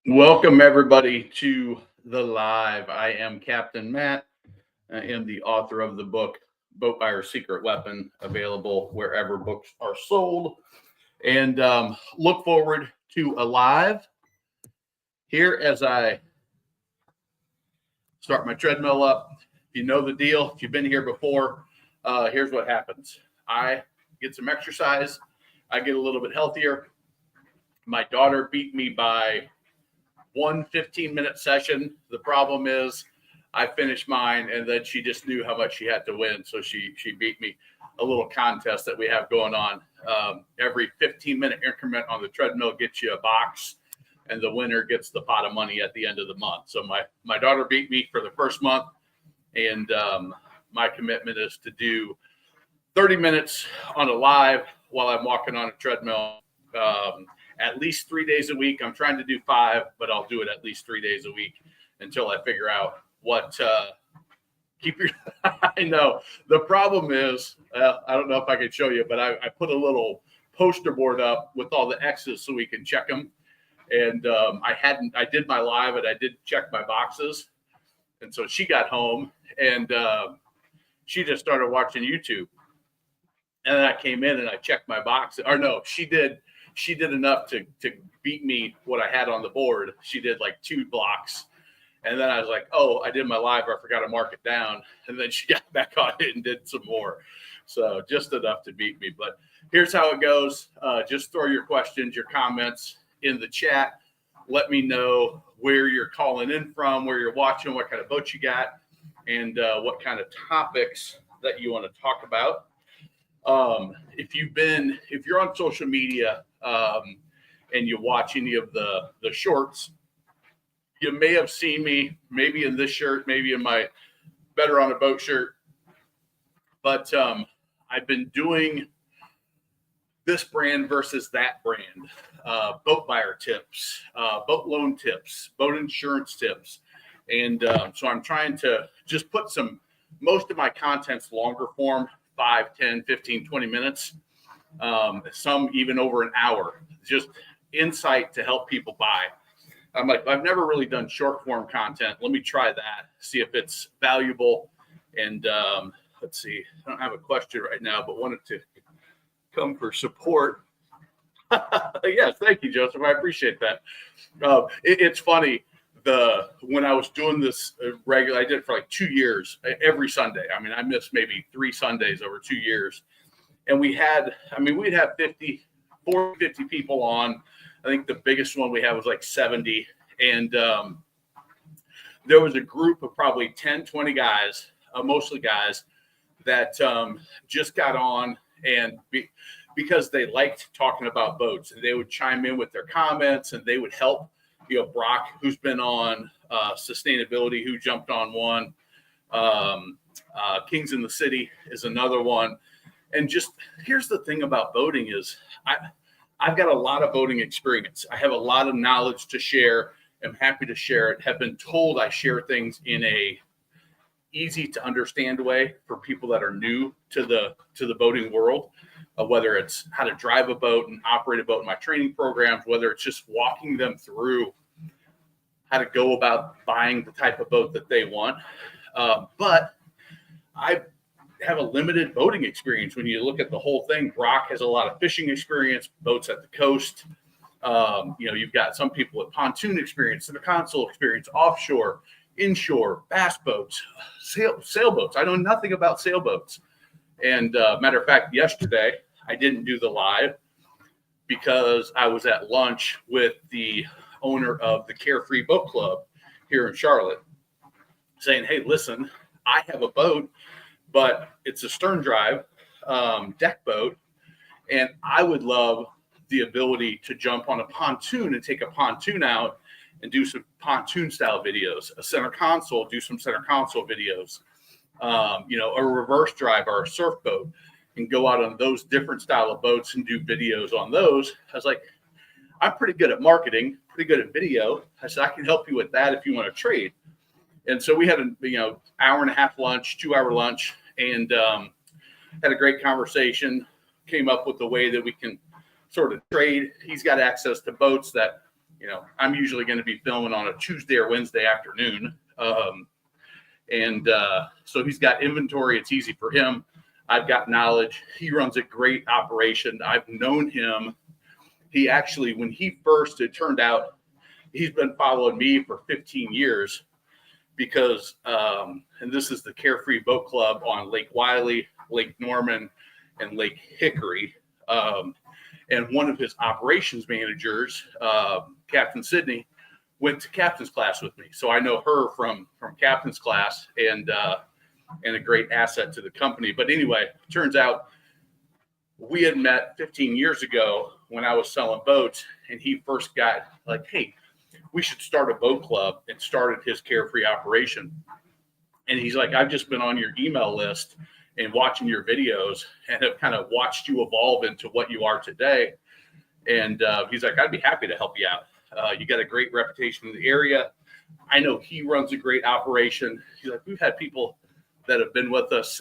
Welcome, everybody, to the live. I am Captain Matt. I am the author of the book, Boat Buyer's Secret Weapon, available wherever books are sold. And look forward to a live here as I start my treadmill up. If you know the deal, if you've been here before, here's what happens. I get some exercise. I get a little bit healthier. My daughter beat me by one 15-minute session. The problem is I finished mine, and then she just knew how much she had to win. So she beat me. A little contest that we have going on. Every 15-minute increment on the treadmill gets you a box, and the winner gets the pot of money at the end of the month. So my daughter beat me for the first month, and my commitment is to do 30 minutes on a live while I'm walking on a treadmill. At least 3 days a week. I'm trying to do 5, but I'll do it at least 3 days a week until I figure out what keep your I know the problem is I don't know if I can show you, but I put a little poster board up with all the X's so we can check them. And I did my live and I did check my boxes. And so she got home and she just started watching YouTube. And then I came in and I checked my box. Or no, she did enough to beat me what I had on the board. She did like 2 blocks. And then I was like, oh, I did my live. I forgot to mark it down. And then she got back on it and did some more. So just enough to beat me. But here's how it goes. Just throw your questions, your comments in the chat. Let me know where you're calling in from, where you're watching, what kind of boat you got, and what kind of topics that you want to talk about. If you're on social media and you watch any of the shorts, you may have seen me maybe in this shirt, maybe in my Better on a Boat shirt. But I've been doing this brand versus that brand, boat buyer tips, boat loan tips, boat insurance tips. And so I'm trying to just put most of my content's longer form, 5, 10, 15, 20 minutes, some even over an hour, just insight to help people buy. I'm like, I've never really done short form content. Let me try that, see if it's valuable. And let's see, I don't have a question right now, but wanted to come for support. Yes, thank you, Joseph. I appreciate that. It's funny. When I was doing this regular, I did it for like 2 years, every Sunday. I mean, I missed maybe 3 Sundays over 2 years. And we'd have 40, 50 people on. I think the biggest one we had was like 70. And there was a group of probably 10, 20 guys, mostly guys, that just got on and because they liked talking about boats. And they would chime in with their comments and they would help. Brock, who's been on sustainability, who jumped on one. Kings in the City is another one. And just here's the thing about boating is I've got a lot of boating experience. I have a lot of knowledge to share. I'm happy to share it. Have been told I share things in a easy to understand way for people that are new to the boating world. Whether it's how to drive a boat and operate a boat in my training programs, whether it's just walking them through how to go about buying the type of boat that they want. But I have a limited boating experience. When you look at the whole thing, Brock has a lot of fishing experience, boats at the coast. You've got some people with pontoon experience, center console experience, offshore, inshore, bass boats, sailboats. I know nothing about sailboats. And matter of fact, yesterday I didn't do the live because I was at lunch with the owner of the Carefree Boat Club here in Charlotte, saying, hey, listen, I have a boat, but it's a stern drive deck boat, and I would love the ability to jump on a pontoon and take a pontoon out and do some pontoon style videos, a center console, do some center console videos. A reverse drive or a surf boat, and go out on those different style of boats and do videos on those. I was like, I'm pretty good at marketing, pretty good at video. I said, I can help you with that if you want to trade. And so we had an hour and a half lunch, 2-hour lunch, and had a great conversation, came up with a way that we can sort of trade. He's got access to boats that I'm usually going to be filming on a Tuesday or Wednesday afternoon. So he's got inventory. It's easy for him. I've got knowledge. He runs a great operation. I've known him. He actually, when he first, it turned out he's been following me for 15 years because, and this is the Carefree Boat Club on Lake Wylie, Lake Norman, and Lake Hickory. And one of his operations managers, Captain Sydney, went to captain's class with me. So I know her from captain's class and a great asset to the company. But anyway, turns out we had met 15 years ago when I was selling boats, and he first got like, hey, we should start a boat club, and started his Carefree operation. And he's like, I've just been on your email list and watching your videos and have kind of watched you evolve into what you are today. And he's like, I'd be happy to help you out. You got a great reputation in the area. I know he runs a great operation. He's like, we've had people that have been with us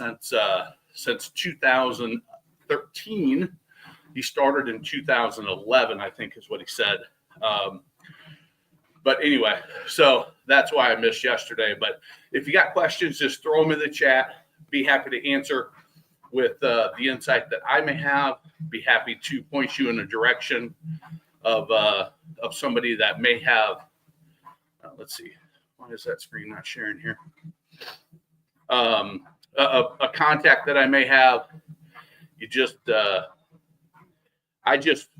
since 2013. He started in 2011, I think is what he said. But anyway, so that's why I missed yesterday. But if you got questions, just throw them in the chat. Be happy to answer with the insight that I may have. Be happy to point you in a direction of somebody that may have. Let's see, why is that screen not sharing here? A contact that I may have.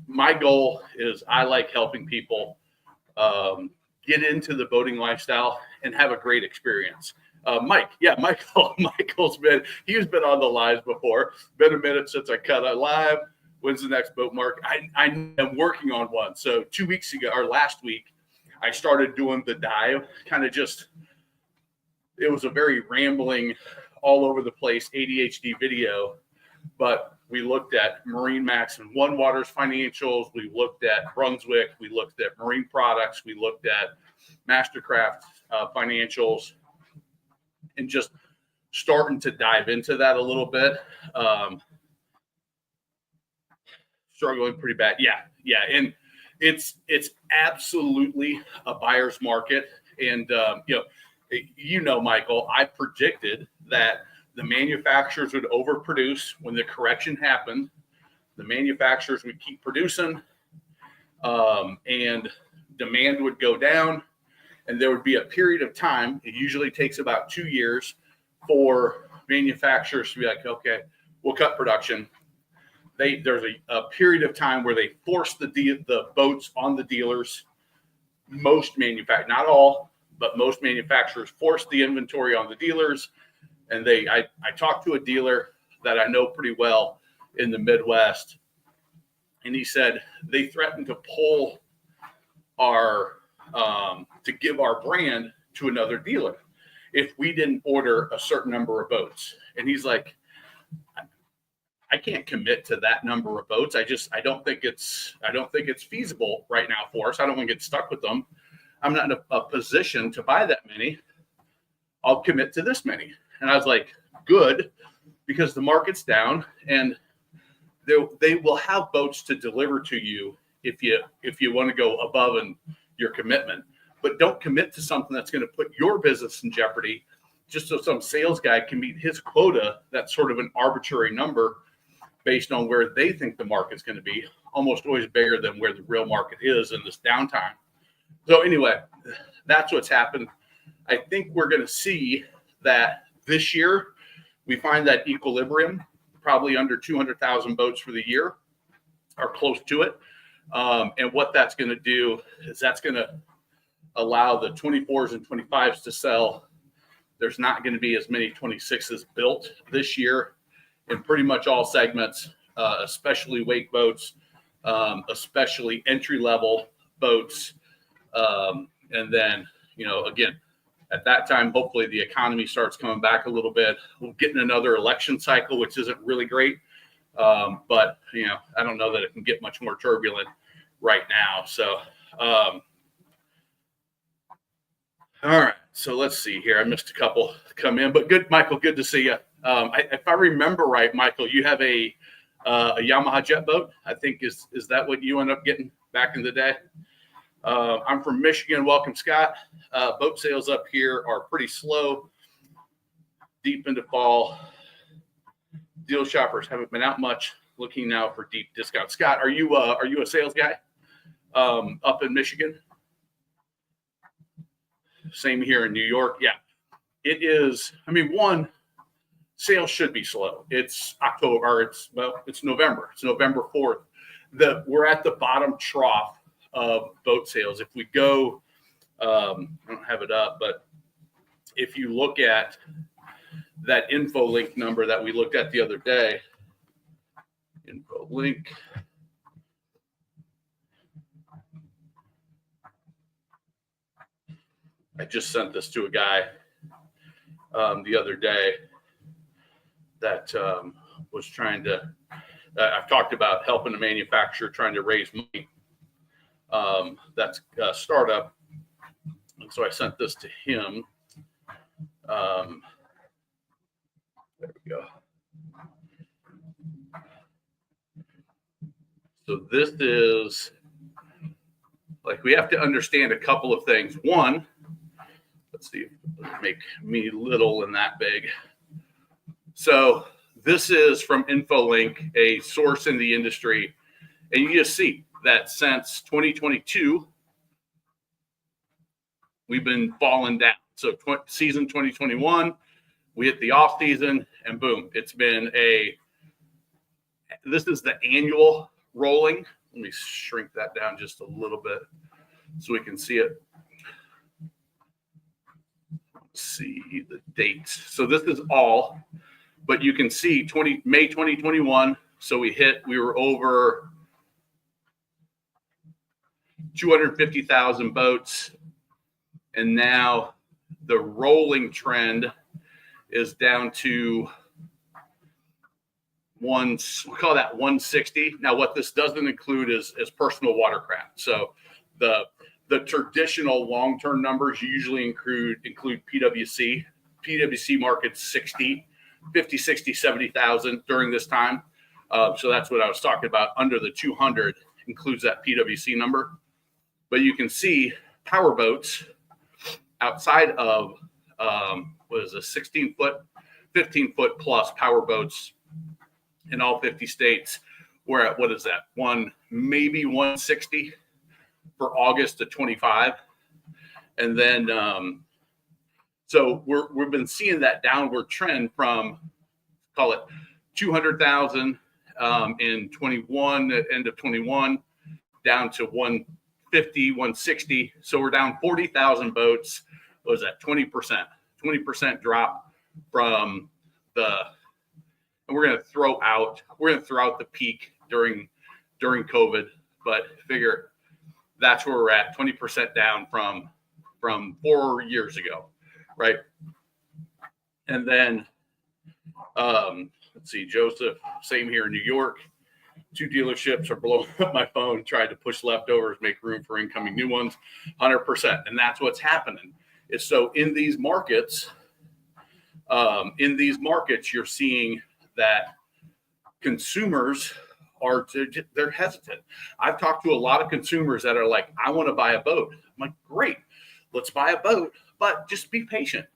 My goal is I like helping people get into the boating lifestyle and have a great experience. Michael's he's been on the lives before. Been a minute since I cut a live. When's the next boat market? I am working on one. So 2 weeks ago, or last week, I started doing the dive, it was a very rambling, all over the place ADHD video, but we looked at MarineMax and One Water's financials. We looked at Brunswick. We looked at Marine Products. We looked at Mastercraft financials, and just starting to dive into that a little bit. Struggling pretty bad. Yeah. And it's absolutely a buyer's market. And, Michael, I predicted that the manufacturers would overproduce when the correction happened. The manufacturers would keep producing, and demand would go down. And there would be a period of time. It usually takes about 2 years for manufacturers to be like, okay, we'll cut production. There's a period of time where they force the boats on the dealers. Most manufacturers, not all, but most manufacturers force the inventory on the dealers. And I talked to a dealer that I know pretty well in the Midwest, and he said they threatened to pull to give our brand to another dealer if we didn't order a certain number of boats. And he's like, I can't commit to that number of boats. I don't think it's feasible right now for us. I don't want to get stuck with them. I'm not in a position to buy that many. I'll commit to this many. And I was like, good, because the market's down and they will have boats to deliver to you if you want to go above your commitment. But don't commit to something that's going to put your business in jeopardy just so some sales guy can meet his quota. That's sort of an arbitrary number based on where they think the market's going to be, almost always bigger than where the real market is in this downtime. So anyway, that's what's happened. I think we're going to see that this year we find that equilibrium, probably under 200,000 boats for the year, or close to it. And what that's going to do is that's going to allow the 24s and 25s to sell. There's not going to be as many 26s built this year in pretty much all segments, especially wake boats, especially entry-level boats. And then, again, at that time, hopefully the economy starts coming back a little bit. We'll get in another election cycle, which isn't really great. But, I don't know that it can get much more turbulent right now. So, all right. So let's see here. I missed a couple come in, but good, Michael. Good to see you. If I remember right, Michael, you have a Yamaha jet boat. I think is that what you end up getting back in the day? I'm from Michigan. Welcome, Scott. Boat sales up here are pretty slow. Deep into fall. Deal shoppers haven't been out much. Looking now for deep discounts. Scott, are you a sales guy up in Michigan? Same here in New York. Yeah, it is. I mean, sales should be slow. It's October, or it's November. It's November 4th. We're at the bottom trough of boat sales. If we go, I don't have it up, but if you look at that InfoLink number that we looked at the other day, InfoLink. I just sent this to a guy the other day that was trying to, I've talked about helping a manufacturer trying to raise money. That's a startup. And so I sent this to him. There we go. So this is, like, we have to understand a couple of things. One, let's see, make me little and that big. So this is from InfoLink, a source in the industry. And you just see that since 2022, we've been falling down. So season 2021, we hit the off season and boom, it's been this is the annual rolling. Let me shrink that down just a little bit so we can see it. Let's see the dates. So this is all, but you can see May 2021. So we were over 250,000 boats. And now the rolling trend is down to we'll call that 160. Now, what this doesn't include is personal watercraft. So the traditional long-term numbers usually include PWC. PWC market's 50, 60, 70,000 during this time. So that's what I was talking about. Under the 200 includes that PWC number. But you can see power boats outside of, 16-foot, 15-foot plus power boats in all 50 states. We're at, what is that? Maybe 160 for August of 25. And then, so we've been seeing that downward trend from, call it 200,000 in 21, at end of 21, down to 150, 160. So we're down 40,000 boats. What was that? 20% drop from and we're going to throw out the peak during COVID, but figure that's where we're at, 20% down from 4 years ago, right? And then let's see, Joseph, same here in New York. 2 dealerships are blowing up my phone, tried to push leftovers, make room for incoming new ones, 100%. And that's what's happening. Is so in these markets, you're seeing that consumers they're hesitant. I've talked to a lot of consumers that are like, I want to buy a boat. I'm like, great, let's buy a boat, but just be patient.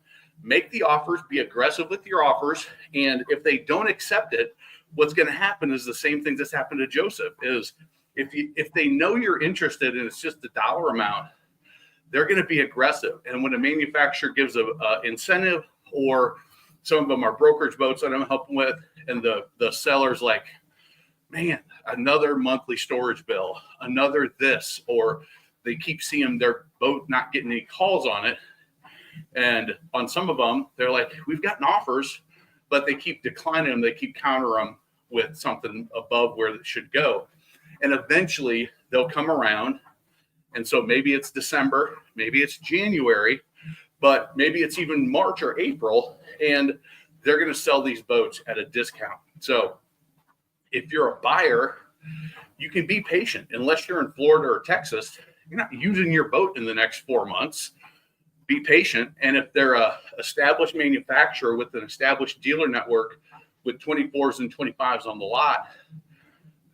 Make the offers, be aggressive with your offers. And if they don't accept it, what's going to happen is the same thing that's happened to Joseph is if they know you're interested and it's just a dollar amount, they're going to be aggressive. And when a manufacturer gives a incentive, or some of them are brokerage boats that I'm helping with, and the seller's like, man, another monthly storage bill, another this, or they keep seeing their boat not getting any calls on it. And on some of them, they're like, we've gotten offers, but they keep declining them. They keep countering them with something above where it should go. And eventually they'll come around. And so maybe it's December, maybe it's January, but maybe it's even March or April, and they're going to sell these boats at a discount. So if you're a buyer, you can be patient. Unless you're in Florida or Texas, you're not using your boat in the next 4 months. Be patient. And if they're a established manufacturer with an established dealer network with 24s and 25s on the lot,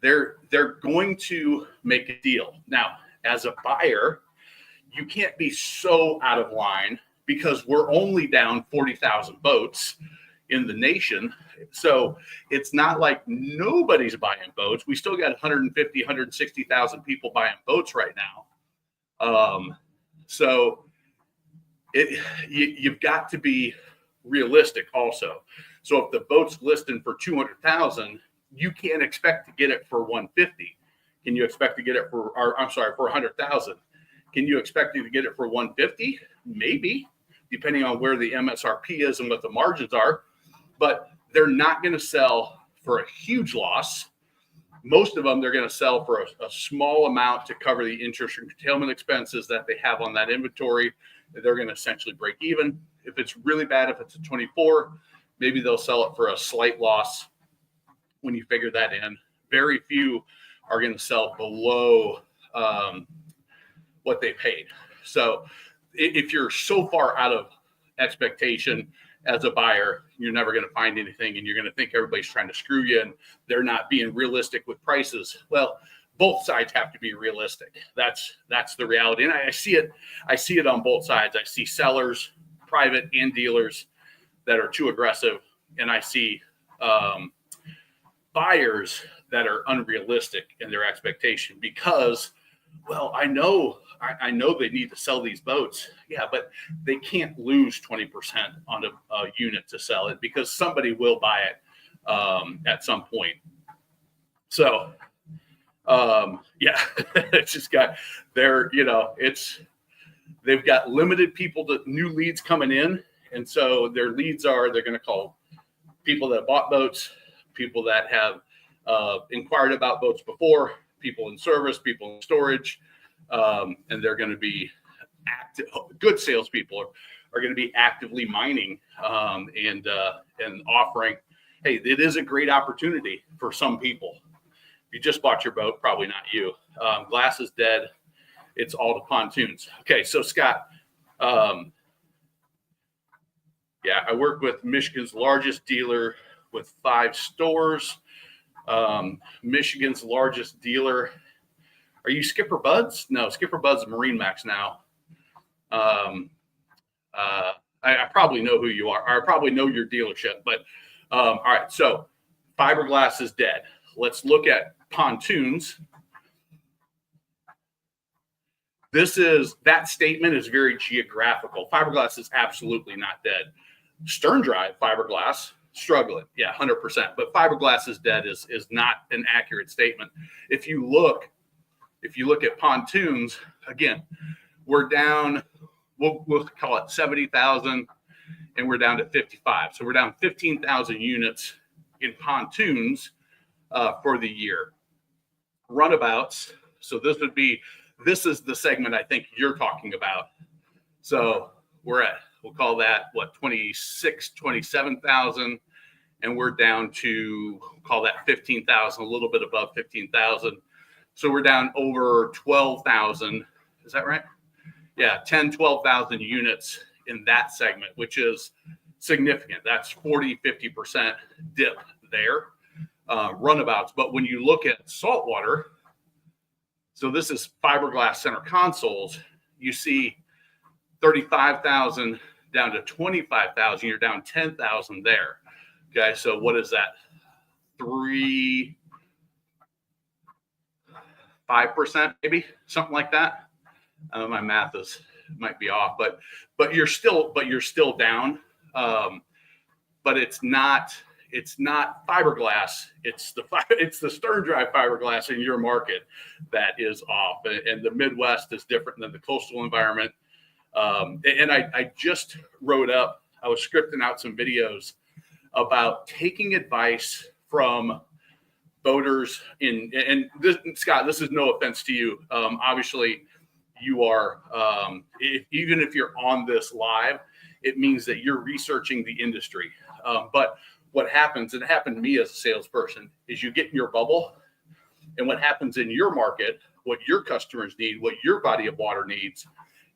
they're going to make a deal. Now, as a buyer, you can't be so out of line because we're only down 40,000 boats in the nation. So it's not like nobody's buying boats. We still got 150, 160,000 people buying boats right now. So you've got to be realistic also. So if the boat's listing for 200,000, you can't expect to get it for 150. Can you expect to get it for 100,000? Can you expect to get it for 150? Maybe, depending on where the MSRP is and what the margins are. But they're not going to sell for a huge loss. Most of them, they're going to sell for a small amount to cover the interest and curtailment expenses that they have on that inventory. They're going to essentially break even. If it's really bad, if it's a 24, maybe they'll sell it for a slight loss when you figure that in. Very few are going to sell below what they paid. So if you're so far out of expectation as a buyer, you're never going to find anything, and you're going to think everybody's trying to screw you and they're not being realistic with prices. Well, both sides have to be realistic. That's the reality. And I see it on both sides. I see sellers, private and dealers, that are too aggressive. And I see buyers that are unrealistic in their expectation because, well, I know they need to sell these boats. Yeah, but they can't lose 20% on a unit to sell it because somebody will buy it at some point. So, yeah, it's just they've got limited new leads coming in. And so their leads they're going to call people that bought boats, people that have inquired about boats before, people in service, people in storage. And they're going to be active. Good salespeople are going to be actively mining and offering. Hey, it is a great opportunity for some people. If you just bought your boat, probably not you. Glass is dead. It's all the pontoons. Okay, so Scott, yeah, I work with Michigan's largest dealer with 5 stores. Michigan's largest dealer. Are you Skipper Buds? No, Skipper Buds is MarineMax now. I probably know who you are. I probably know your dealership. But all right, so fiberglass is dead. Let's look at pontoons. That statement is very geographical. Fiberglass is absolutely not dead. Stern drive fiberglass, struggling. Yeah, 100%. But fiberglass is dead is not an accurate statement. If you look at pontoons, again, we're down, we'll call it 70,000, and we're down to 55. So we're down 15,000 units in pontoons for the year. Runabouts, so this is the segment I think you're talking about. So we'll call that, 27,000, and we're down to, call that 15,000, a little bit above 15,000. So we're down over 12,000. Is that right? Yeah, 12,000 units in that segment, which is significant. That's 40-50% dip there, runabouts. But when you look at saltwater, so this is fiberglass center consoles, you see 35,000 down to 25,000. You're down 10,000 there. Okay, so what is that? 5%, maybe something like that. My math might be off, but you're still down. But it's not fiberglass. It's the stern drive fiberglass in your market that is off, and the Midwest is different than the coastal environment. And I just wrote up. I was scripting out some videos about taking advice from boaters and this, Scott, this is no offense to you. Obviously you are, even if you're on this live, it means that you're researching the industry. But what happens, and it happened to me as a salesperson, is you get in your bubble, and what happens in your market, what your customers need, what your body of water needs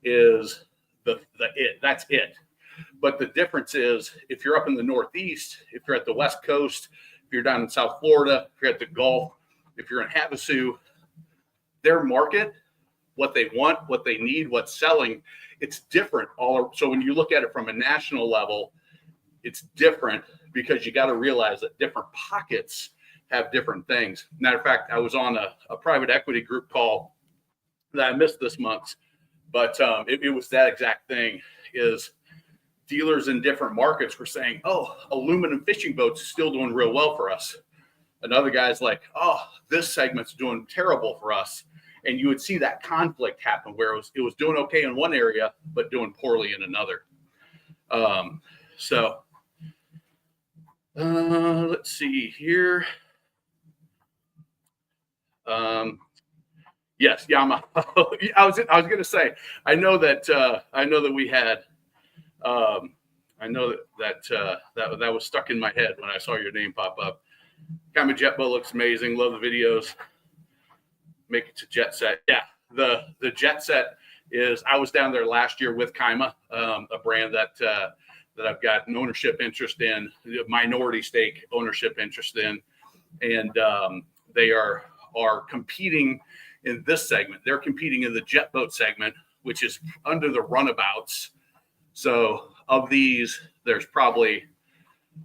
is that's it. But the difference is, if you're up in the Northeast, if you're at the West Coast, if you're down in South Florida, if you're at the Gulf, if you're in Havasu, their market what they want, what they need, what's selling. It's different. So when you look at it from a national level, it's different because you got to realize that different pockets have different things. Matter of fact, I was on a private equity group call that I missed this month, but it was that exact thing. Is dealers in different markets were saying, oh, aluminum fishing boats is still doing real well for us. Another guy's like, oh, this segment's doing terrible for us. And you would see that conflict happen where it was doing okay in one area, but doing poorly in another. Let's see here. Yes, Yama. I was going to say, I know that we had, I know that was stuck in my head when I saw your name pop up. Kaima jet boat looks amazing. Love the videos. Make it to Jet Set. Yeah, the Jet Set is. I was down there last year with Kaima, a brand that I've got an ownership interest in, minority stake ownership interest in, and they are competing in this segment. They're competing in the jet boat segment, which is under the runabouts. So of these, there's probably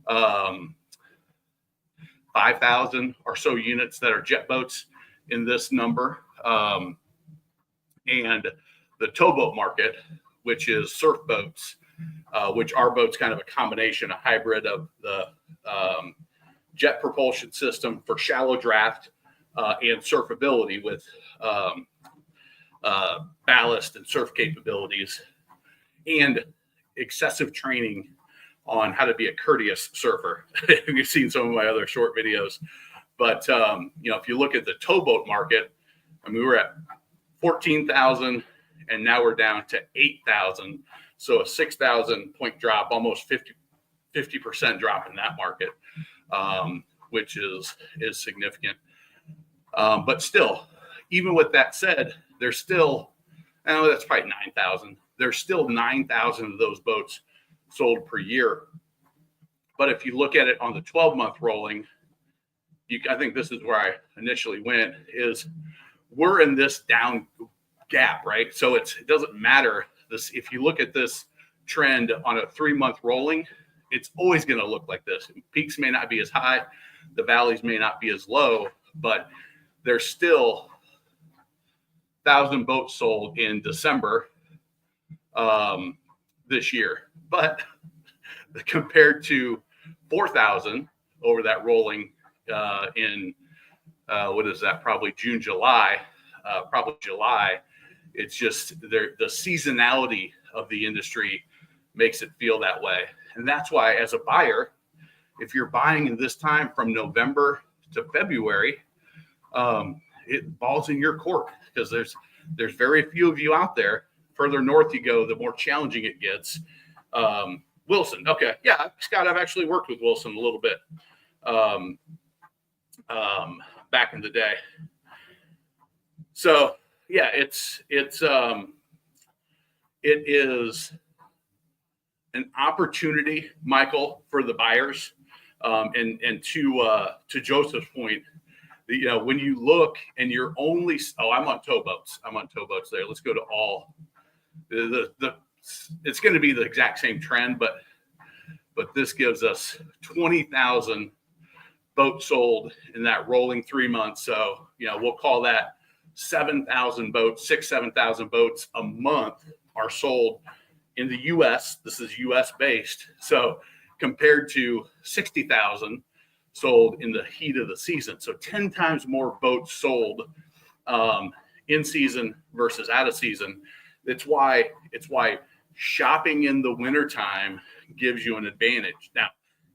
5,000 or so units that are jet boats in this number. And the towboat market, which is surf boats, which our boat's kind of a combination, a hybrid of the jet propulsion system for shallow draft and surfability with ballast and surf capabilities, and excessive training on how to be a courteous surfer. You've seen some of my other short videos, but if you look at the towboat market, I mean, we were at 14,000 and now we're down to 8,000. So a 6,000 point drop, almost 50% drop in that market, which is significant. But still, even with that said, there's still, that's probably 9,000. There's still 9,000 of those boats sold per year. But if you look at it on the 12-month rolling, I think this is where I initially went, is we're in this down gap, right? So it doesn't matter. If you look at this trend on a 3-month rolling, it's always going to look like this. Peaks may not be as high, the valleys may not be as low, but there's still 1,000 boats sold in December this year. But compared to 4,000 over that rolling in what is that? Probably June, July. It's just the seasonality of the industry makes it feel that way, and that's why, as a buyer, if you're buying in this time from November to February, it balls in your court because there's very few of you out there. Further north you go, the more challenging it gets. Wilson, okay, yeah, Scott, I've actually worked with Wilson a little bit back in the day. So yeah, it is an opportunity, Michael, for the buyers. And to Joseph's point, when you look and you're only, I'm on towboats there. Let's go to all it's going to be the exact same trend, but this gives us 20,000 boats sold in that rolling 3 months. So, we'll call that 7,000 boats, 7,000 boats a month are sold in the U.S. This is U.S. based. So compared to 60,000 sold in the heat of the season. So 10 times more boats sold in season versus out of season. It's why shopping in the wintertime gives you an advantage. Now,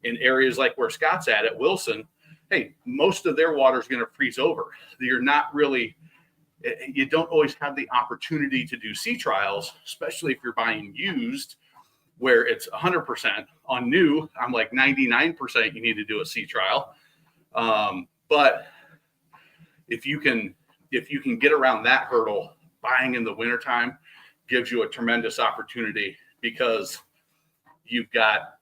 in areas like where Scott's at Wilson, hey, most of their water is going to freeze over. You don't always have the opportunity to do sea trials, especially if you're buying used, where it's 100%. On new, I'm like 99% you need to do a sea trial. But if you can get around that hurdle, buying in the wintertime gives you a tremendous opportunity because you've got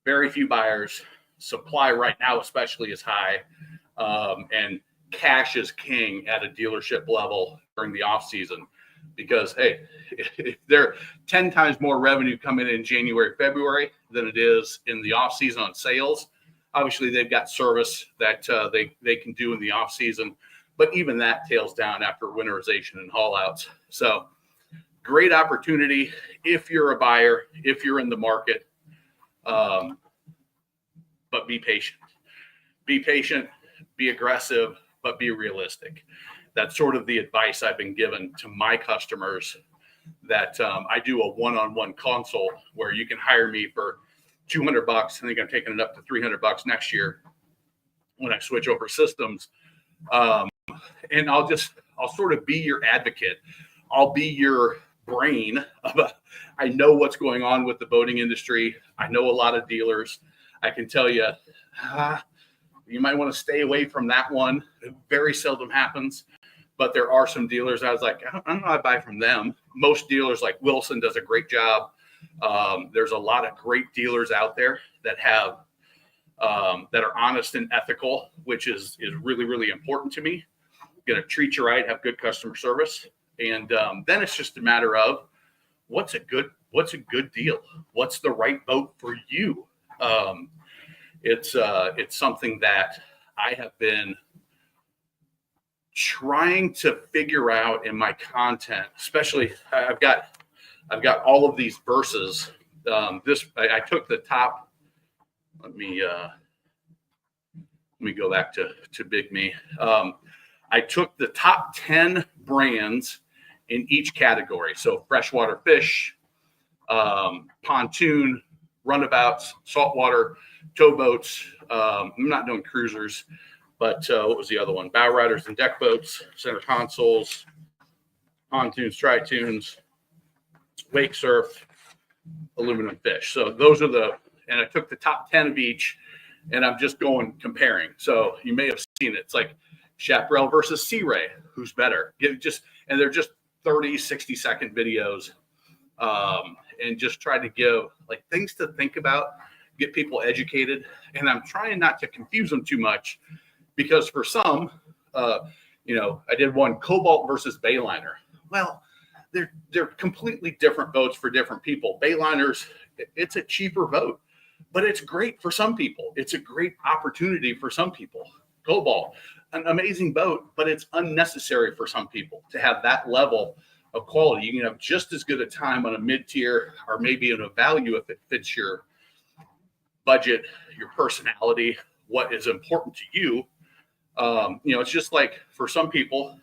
very few buyers. Supply right now especially is high, and cash is king at a dealership level during the off season, because hey, if they're 10 times more revenue coming in January, February than it is in the off season on sales. Obviously, they've got service that they can do in the off season, but even that tails down after winterization and haul outs. So great opportunity if you're a buyer, if you're in the market, but be patient. Be patient, be aggressive, but be realistic. That's sort of the advice I've been given to my customers, that I do a one-on-one consult where you can hire me for $200. I think I'm taking it up to $300 next year when I switch over systems. And I'll sort of be your advocate. I'll be your brain. I know what's going on with the boating industry. I know a lot of dealers. I can tell you, you might want to stay away from that one. It very seldom happens, but there are some dealers I was like, I don't know, I buy from them. Most dealers, like Wilson, does a great job. There's a lot of great dealers out there that have that are honest and ethical, which is really, really important to me. Going to treat you right, have good customer service, and then it's just a matter of what's a good deal, what's the right boat for you. It's something that I have been trying to figure out in my content. Especially, I've got all of these verses. I took the top. Let me go back to Big Me. I took the top 10 brands in each category. So freshwater fish, pontoon, runabouts, saltwater, towboats. I'm not doing cruisers, but what was the other one? Bow riders and deck boats, center consoles, pontoons, tritoons, wake surf, aluminum fish. So those are and I took the top 10 of each, and I'm just going comparing. So you may have seen it. It's like Chaparral versus Sea Ray. Who's better? And they're just 30, 60-second videos, and just try to give like things to think about, get people educated. And I'm trying not to confuse them too much, because for some, I did one Cobalt versus Bayliner. Well, they're completely different boats for different people. Bayliners, it's a cheaper boat, but it's great for some people. It's a great opportunity for some people. Cobalt, an amazing boat, but it's unnecessary for some people to have that level of quality. You can have just as good a time on a mid-tier, or maybe in a value if it fits your budget, your personality, what is important to you. It's just like for some people,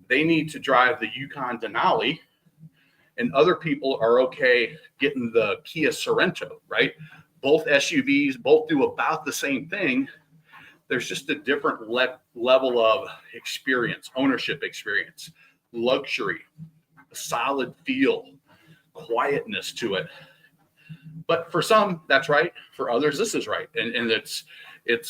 they need to drive the Yukon Denali, and other people are okay getting the Kia Sorento, right? Both SUVs, both do about the same thing. There's just a different level of experience, ownership experience, luxury, solid feel, quietness to it. But for some, that's right. For others, this is right. And it's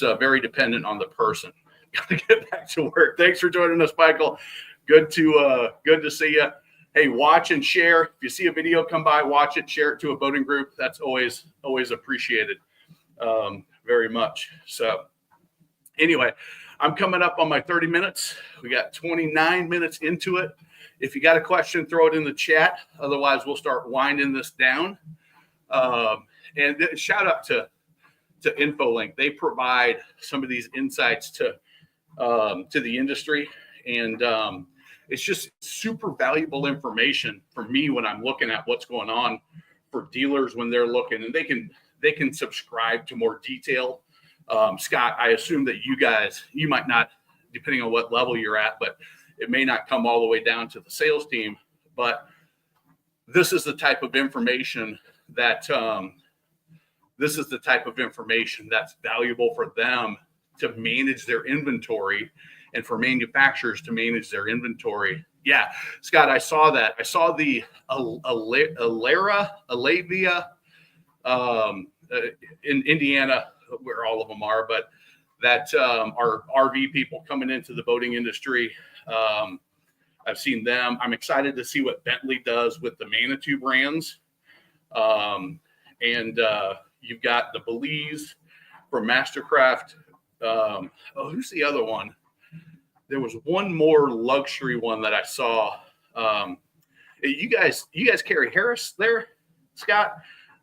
very dependent on the person. Got to get back to work. Thanks for joining us, Michael. Good to see you. Hey, watch and share. If you see a video come by, watch it, share it to a boating group. That's always appreciated very much. So anyway, I'm coming up on my 30 minutes. We got 29 minutes into it. If you got a question, throw it in the chat. Otherwise, we'll start winding this down. And shout out to InfoLink. They provide some of these insights to the industry, and it's just super valuable information for me when I'm looking at what's going on for dealers when they're looking, and they can subscribe to more detail. Scott, I assume that you might not, depending on what level you're at, but it may not come all the way down to the sales team. But this is the type of information that's valuable for them to manage their inventory, and for manufacturers to manage their inventory. Yeah, Scott, I saw that. I saw the Alavia in Indiana, where all of them are, but that are RV people coming into the boating industry. I've seen them. I'm excited to see what Bentley does with the Manitou brands. And you've got the Belize from Mastercraft. Who's the other one? there was one more luxury one that I saw. You guys carry Harris there, Scott?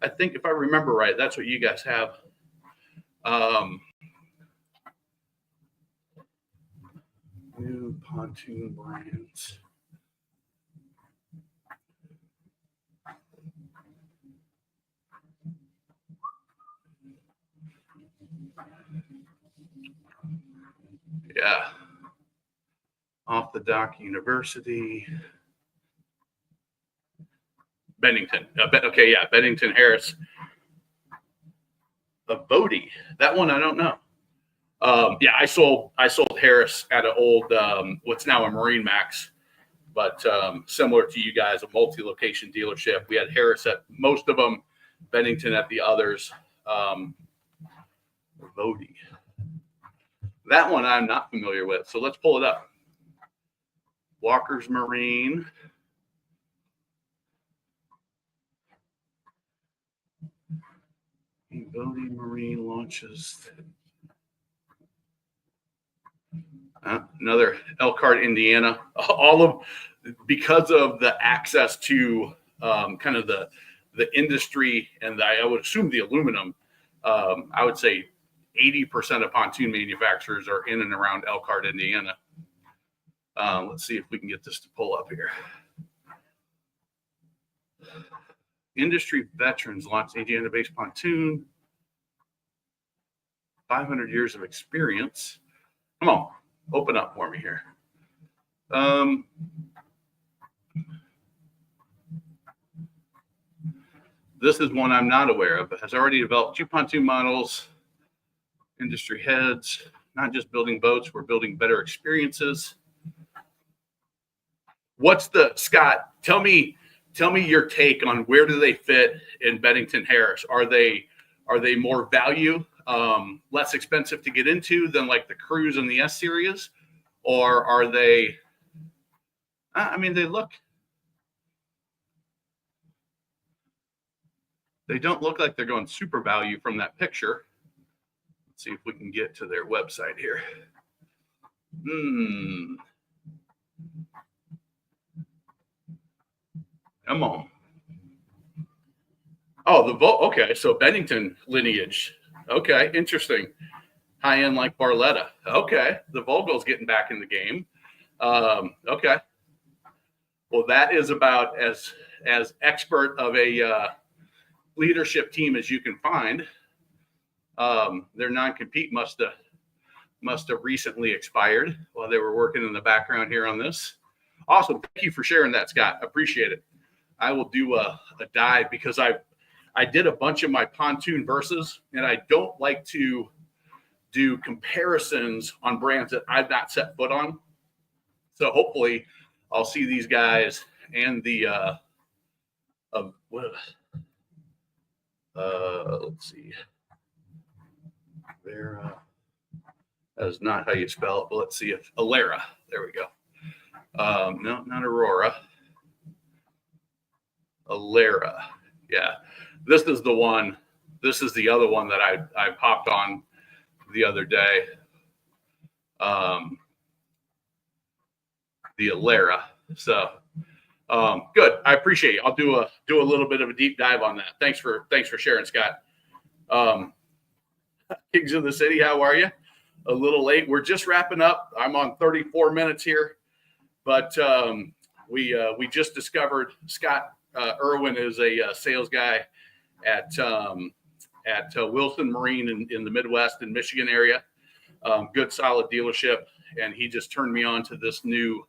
I think if I remember right, that's what you guys have. New pontoon brands. Yeah. Off the Dock University. Bennington. Okay, yeah, Bennington Harris. Bodie. That one I don't know. Yeah, I sold Harris at an old what's now a Marine Max, but similar to you guys, a multi-location dealership. We had Harris at most of them, Bennington at the others. Bodie. That one I'm not familiar with, so let's pull it up. Walker's Marine. Bodie Marine launches. Another Elkhart, Indiana. Because of the access to kind of the industry, and I would assume the aluminum. I would say 80% of pontoon manufacturers are in and around Elkhart, Indiana. Let's see if we can get this to pull up here. Industry veterans launched Indiana-based pontoon. 500 years of experience. Come on, open up for me here. This is one I'm not aware of. It has already developed 2 pontoon models. Industry heads, not just building boats, we're building better experiences. Scott, tell me your take on where do they fit in Bennington Harris? Are they more value, less expensive to get into than like the Cruise and the S series? Or are they, they don't look like they're going super value from that picture. Let's see if we can get to their website here. Come on. Oh, okay, so Bennington lineage. Okay, interesting. High-end like Barletta. Okay, the Vogel's getting back in the game. Okay. Well, that is about as expert of a leadership team as you can find. Their non-compete must have recently expired while they were working in the background here on this. Awesome. Thank you for sharing that, Scott. Appreciate it. I will do a dive because I did a bunch of my pontoon verses, and I don't like to do comparisons on brands that I've not set foot on. So hopefully I'll see these guys and the let's see. Vera. That is not how you spell it, but let's see if Alara. There we go. No, not Aurora. Alara. Yeah. This is the one. This is the other one that I popped on the other day. The Alara. So good. I appreciate it. I'll do a little bit of a deep dive on that. Thanks for sharing, Scott. Kings of the City, how are you? A little late. We're just wrapping up. I'm on 34 minutes here, but we just discovered Scott Irwin is a sales guy at Wilson Marine in the Midwest and Michigan area. Good, solid dealership, and he just turned me on to this new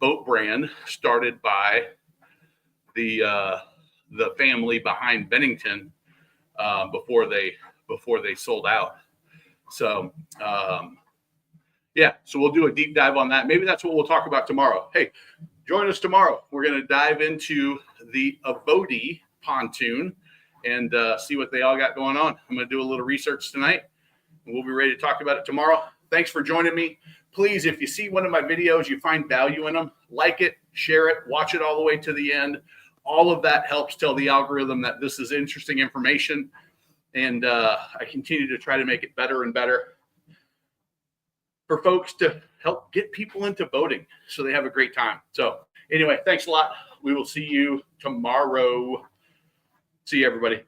boat brand started by the family behind Bennington before they sold out. So yeah, so we'll do a deep dive on that. Maybe that's what we'll talk about tomorrow. Hey, join us tomorrow. We're going to dive into the Bodie pontoon and see what they all got going on. I'm going to do a little research tonight, and we'll be ready to talk about it tomorrow. Thanks for joining me. Please, if you see one of my videos, you find value in them, like it, share it, watch it all the way to the end. All of that helps tell the algorithm that this is interesting information, and I continue to try to make it better and better for folks to help get people into boating so they have a great time. So anyway, thanks a lot. We will see you tomorrow. See you, everybody.